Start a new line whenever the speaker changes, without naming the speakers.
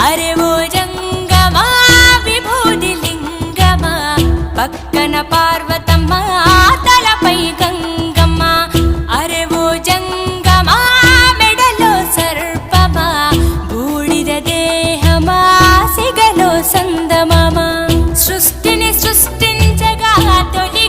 అరే ఓ జంగమా విభూది లింగమా, పక్కన పార్వతమ్మ తలపై గంగమ్మ. అరే ఓ జంగమా మెడలో సర్పమా, బూడిద దేహమా సిగలో సందమామ. సృష్టిని సృష్టించగా తొలి